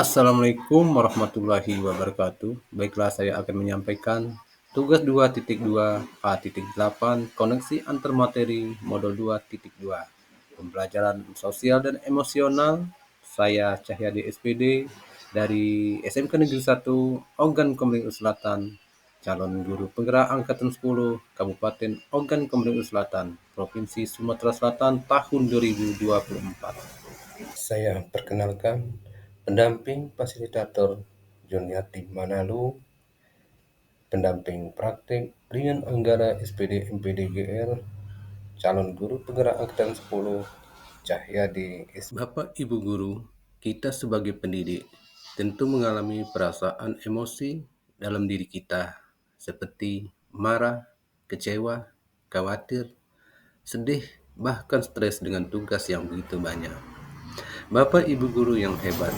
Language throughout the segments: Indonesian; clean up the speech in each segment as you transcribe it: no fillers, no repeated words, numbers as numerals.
Assalamualaikum warahmatullahi wabarakatuh. Baiklah, saya akan menyampaikan tugas 2.2 A.8 koneksi antar materi modul 2.2 pembelajaran sosial dan emosional. Saya Cahyadi SPD dari SMK Negeri 1 Ogan Komering Selatan, calon guru penggerak angkatan 10 Kabupaten Ogan Komering Selatan, Provinsi Sumatera Selatan tahun 2024. Saya perkenalkan pendamping fasilitator Juniati Manalu, pendamping praktik Rian Anggara SPD MPD GR, calon guru penggerak angkatan 10 Cahyadi S. Bapak Ibu guru, kita sebagai pendidik tentu mengalami perasaan emosi dalam diri kita seperti marah, kecewa, khawatir, sedih, bahkan stres dengan tugas yang begitu banyak. Bapak Ibu guru yang hebat,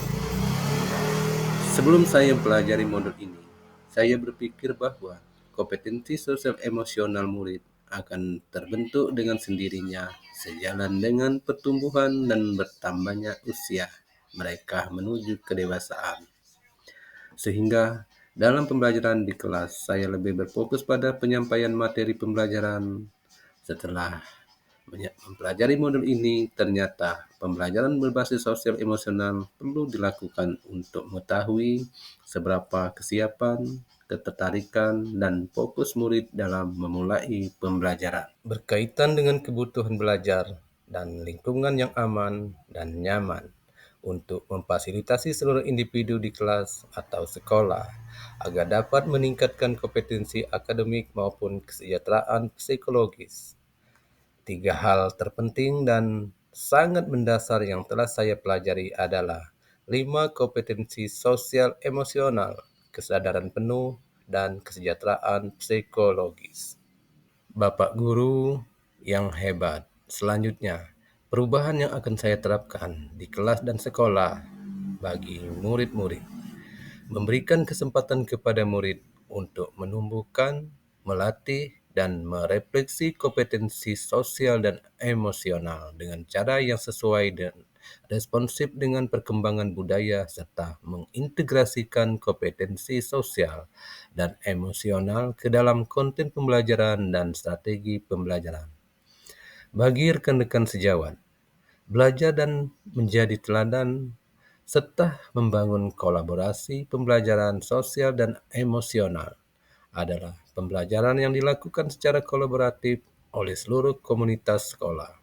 sebelum saya mempelajari modul ini, saya berpikir bahwa kompetensi sosial emosional murid akan terbentuk dengan sendirinya sejalan dengan pertumbuhan dan bertambahnya usia mereka menuju kedewasaan. Sehingga dalam pembelajaran di kelas, saya lebih berfokus pada penyampaian materi pembelajaran. Setelah mempelajari modul ini, ternyata pembelajaran berbasis sosial emosional perlu dilakukan untuk mengetahui seberapa kesiapan, ketertarikan, dan fokus murid dalam memulai pembelajaran. Berkaitan dengan kebutuhan belajar dan lingkungan yang aman dan nyaman untuk memfasilitasi seluruh individu di kelas atau sekolah agar dapat meningkatkan kompetensi akademik maupun kesejahteraan psikologis. Tiga hal terpenting dan sangat mendasar yang telah saya pelajari adalah 5 kompetensi sosial emosional, kesadaran penuh, dan kesejahteraan psikologis. Bapak guru yang hebat, selanjutnya perubahan yang akan saya terapkan di kelas dan sekolah bagi murid-murid. Memberikan kesempatan kepada murid untuk menumbuhkan, melatih, dan merefleksi kompetensi sosial dan emosional dengan cara yang sesuai dan responsif dengan perkembangan budaya serta mengintegrasikan kompetensi sosial dan emosional ke dalam konten pembelajaran dan strategi pembelajaran. Bagi rekan-rekan sejawat, belajar dan menjadi teladan serta membangun kolaborasi pembelajaran sosial dan emosional adalah pembelajaran yang dilakukan secara kolaboratif oleh seluruh komunitas sekolah.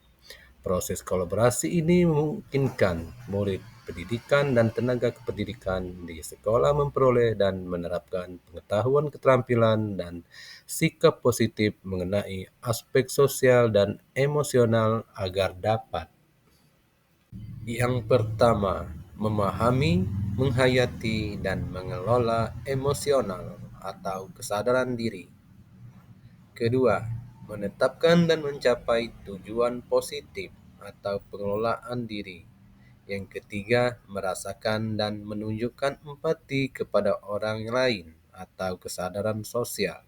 Proses kolaborasi ini memungkinkan murid pendidikan dan tenaga kependidikan di sekolah memperoleh dan menerapkan pengetahuan, keterampilan, dan sikap positif mengenai aspek sosial dan emosional agar dapat. Yang pertama, memahami, menghayati, dan mengelola emosional atau kesadaran diri. Kedua, menetapkan dan mencapai tujuan positif atau pengelolaan diri. Yang ketiga, merasakan dan menunjukkan empati kepada orang lain atau kesadaran sosial.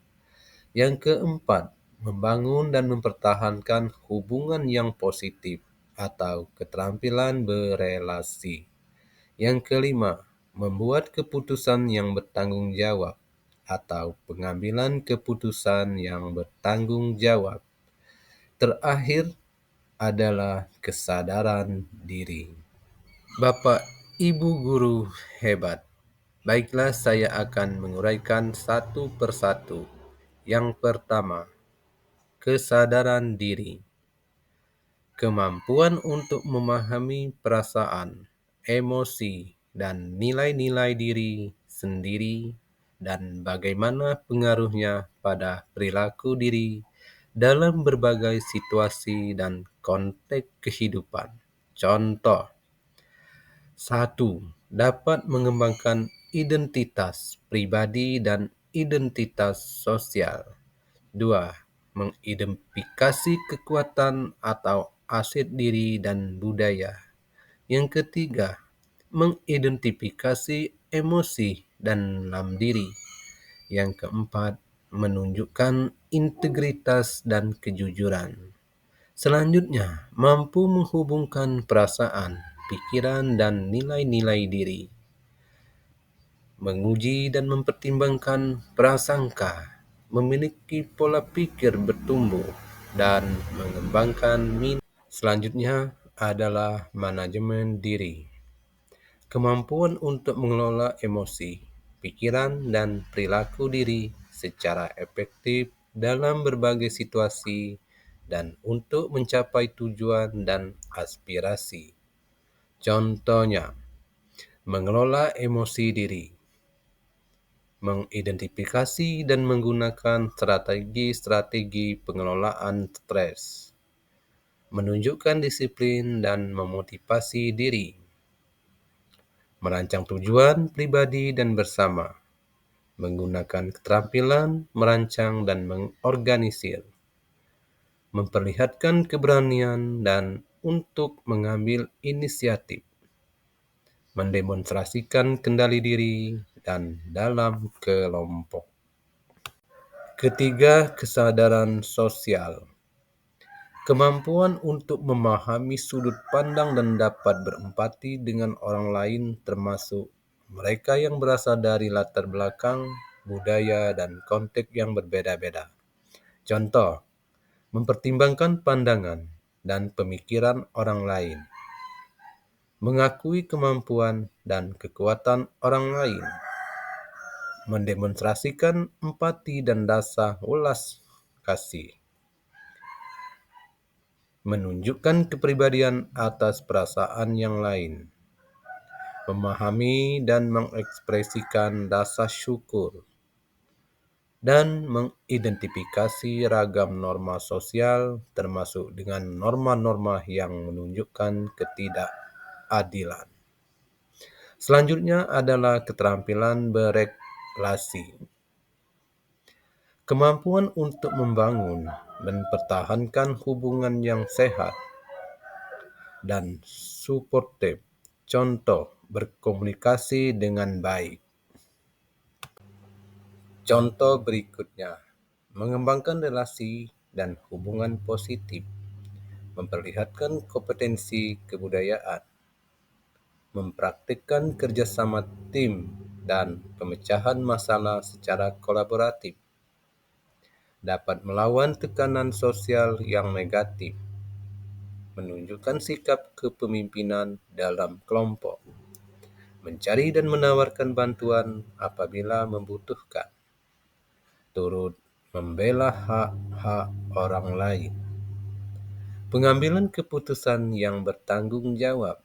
Yang keempat, membangun dan mempertahankan hubungan yang positif atau keterampilan berelasi. Yang kelima, membuat keputusan yang bertanggung jawab atau pengambilan keputusan yang bertanggung jawab. Terakhir adalah kesadaran diri. Bapak, Ibu guru hebat. Baiklah, saya akan menguraikan satu persatu. Yang pertama, kesadaran diri. Kemampuan untuk memahami perasaan, emosi, dan nilai-nilai diri sendiri dan bagaimana pengaruhnya pada perilaku diri dalam berbagai situasi dan konteks kehidupan. Contoh, 1. Dapat mengembangkan identitas pribadi dan identitas sosial. 2. Mengidentifikasi kekuatan atau aset diri dan budaya. Yang ketiga, mengidentifikasi emosi dan dalam diri. Yang keempat, menunjukkan integritas dan kejujuran. Selanjutnya, mampu menghubungkan perasaan, pikiran, dan nilai-nilai diri. menguji dan mempertimbangkan prasangka, memiliki pola pikir bertumbuh, dan mengembangkan minat. Selanjutnya adalah manajemen diri. Kemampuan untuk mengelola emosi, pikiran, dan perilaku diri secara efektif dalam berbagai situasi dan untuk mencapai tujuan dan aspirasi. Contohnya, mengelola emosi diri, mengidentifikasi dan menggunakan strategi-strategi pengelolaan stres, menunjukkan disiplin dan memotivasi diri, merancang tujuan pribadi dan bersama, menggunakan keterampilan merancang dan mengorganisir, memperlihatkan keberanian dan untuk mengambil inisiatif, mendemonstrasikan kendali diri dan dalam kelompok. Ketiga, kesadaran sosial. Kemampuan untuk memahami sudut pandang dan dapat berempati dengan orang lain termasuk mereka yang berasal dari latar belakang, budaya, dan konteks yang berbeda-beda. Contoh, mempertimbangkan pandangan dan pemikiran orang lain, mengakui kemampuan dan kekuatan orang lain, mendemonstrasikan empati dan rasa welas kasih, menunjukkan kepribadian atas perasaan yang lain, memahami dan mengekspresikan rasa syukur, dan mengidentifikasi ragam norma sosial termasuk dengan norma-norma yang menunjukkan ketidakadilan. Selanjutnya adalah keterampilan berelasi. Kemampuan untuk membangun dan mempertahankan hubungan yang sehat dan suportif. Contoh, berkomunikasi dengan baik. Contoh berikutnya, mengembangkan relasi dan hubungan positif, memperlihatkan kompetensi kebudayaan, mempraktikkan kerjasama tim dan pemecahan masalah secara kolaboratif, dapat melawan tekanan sosial yang negatif, menunjukkan sikap kepemimpinan dalam kelompok, mencari dan menawarkan bantuan apabila membutuhkan, turut membela hak-hak orang lain, pengambilan keputusan yang bertanggung jawab,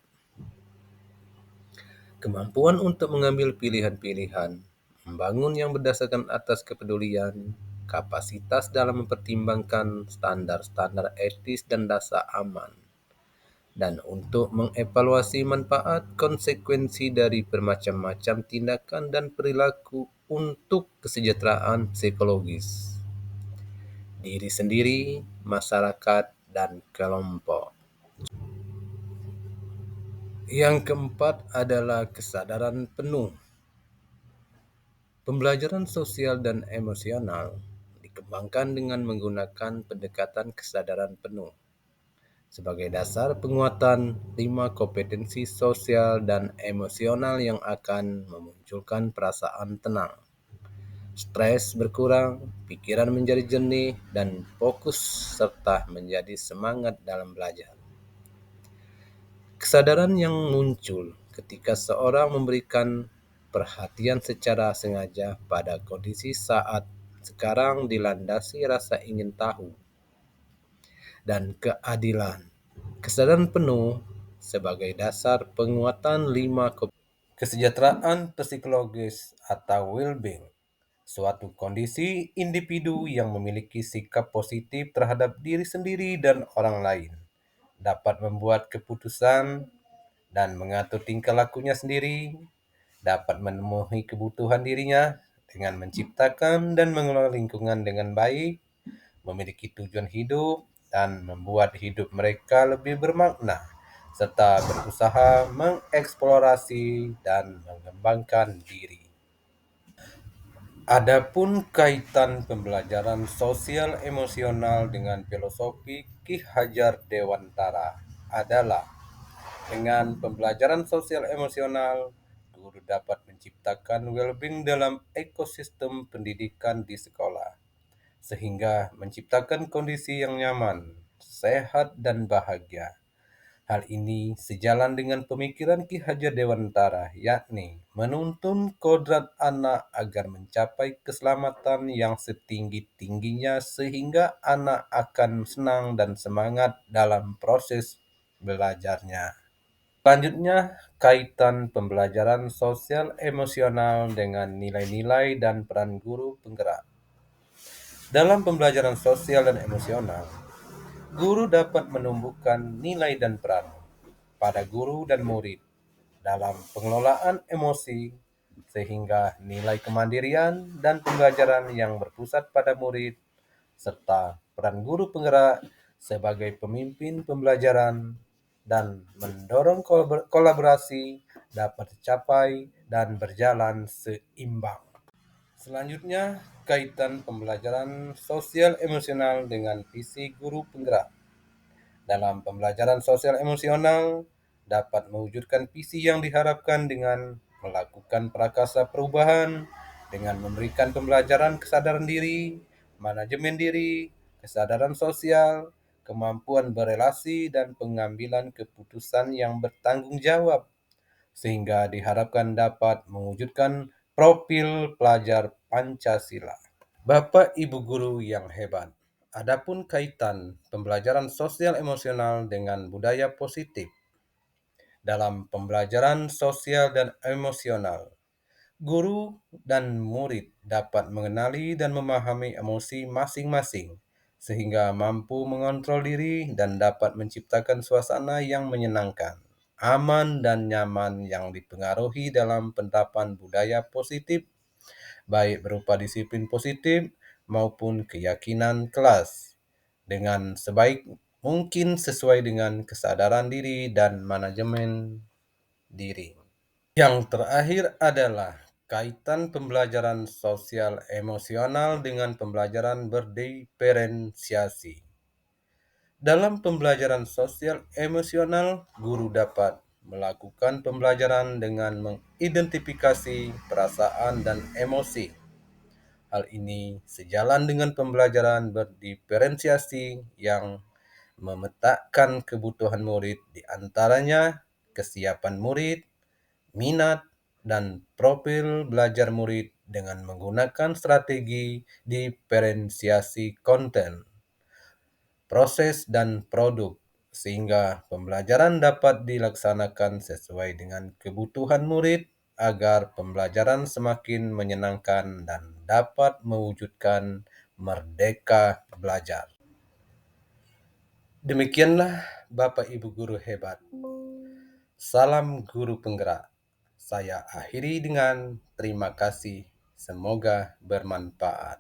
kemampuan untuk mengambil pilihan-pilihan, membangun yang berdasarkan atas kepedulian, kapasitas dalam mempertimbangkan standar-standar etis dan rasa aman, dan untuk mengevaluasi manfaat konsekuensi dari bermacam-macam tindakan dan perilaku untuk kesejahteraan psikologis diri sendiri, masyarakat, dan kelompok. Yang keempat adalah kesadaran penuh. Pembelajaran sosial dan emosional dikembangkan dengan menggunakan pendekatan kesadaran penuh sebagai dasar penguatan 5 kompetensi sosial dan emosional yang akan memunculkan perasaan tenang, stres berkurang, pikiran menjadi jernih, dan fokus serta menjadi semangat dalam belajar. Kesadaran yang muncul ketika seorang memberikan perhatian secara sengaja pada kondisi saat sekarang dilandasi rasa ingin tahu dan keadilan. Kesadaran penuh sebagai dasar penguatan 5 kesejahteraan psikologis atau well-being. Suatu kondisi individu yang memiliki sikap positif terhadap diri sendiri dan orang lain dapat membuat keputusan dan mengatur tingkah lakunya sendiri, dapat memenuhi kebutuhan dirinya dengan menciptakan dan mengelola lingkungan dengan baik, memiliki tujuan hidup, dan membuat hidup mereka lebih bermakna, serta berusaha mengeksplorasi dan mengembangkan diri. Adapun kaitan pembelajaran sosial emosional dengan filosofi Ki Hajar Dewantara adalah dengan pembelajaran sosial emosional, guru dapat menciptakan well-being dalam ekosistem pendidikan di sekolah, sehingga menciptakan kondisi yang nyaman, sehat, dan bahagia. Hal ini sejalan dengan pemikiran Ki Hajar Dewantara, yakni menuntun kodrat anak agar mencapai keselamatan yang setinggi-tingginya sehingga anak akan senang dan semangat dalam proses belajarnya. Selanjutnya, kaitan pembelajaran sosial emosional dengan nilai-nilai dan peran guru penggerak. Dalam pembelajaran sosial dan emosional, guru dapat menumbuhkan nilai dan peran pada guru dan murid dalam pengelolaan emosi, sehingga nilai kemandirian dan pembelajaran yang berpusat pada murid, serta peran guru penggerak sebagai pemimpin pembelajaran dan mendorong kolaborasi dapat tercapai dan berjalan seimbang. Selanjutnya, kaitan pembelajaran sosial emosional dengan visi guru penggerak. Dalam pembelajaran sosial emosional, dapat mewujudkan visi yang diharapkan dengan melakukan prakarsa perubahan, dengan memberikan pembelajaran kesadaran diri, manajemen diri, kesadaran sosial, kemampuan berelasi, dan pengambilan keputusan yang bertanggung jawab, sehingga diharapkan dapat mewujudkan profil pelajar Pancasila. Bapak Ibu guru yang hebat, adapun kaitan pembelajaran sosial emosional dengan budaya positif. Dalam pembelajaran sosial dan emosional, guru dan murid dapat mengenali dan memahami emosi masing-masing, sehingga mampu mengontrol diri dan dapat menciptakan suasana yang menyenangkan, aman, dan nyaman yang dipengaruhi dalam penerapan budaya positif, baik berupa disiplin positif maupun keyakinan kelas, dengan sebaik mungkin sesuai dengan kesadaran diri dan manajemen diri. Yang terakhir adalah kaitan pembelajaran sosial emosional dengan pembelajaran berdiferensiasi. Dalam pembelajaran sosial emosional, guru dapat melakukan pembelajaran dengan mengidentifikasi perasaan dan emosi. Hal ini sejalan dengan pembelajaran berdiferensiasi yang memetakan kebutuhan murid, di antaranya kesiapan murid, minat, dan profil belajar murid dengan menggunakan strategi diferensiasi konten, proses, dan produk, sehingga pembelajaran dapat dilaksanakan sesuai dengan kebutuhan murid agar pembelajaran semakin menyenangkan dan dapat mewujudkan merdeka belajar. Demikianlah Bapak Ibu guru hebat. Salam guru penggerak. Saya akhiri dengan terima kasih. Semoga bermanfaat.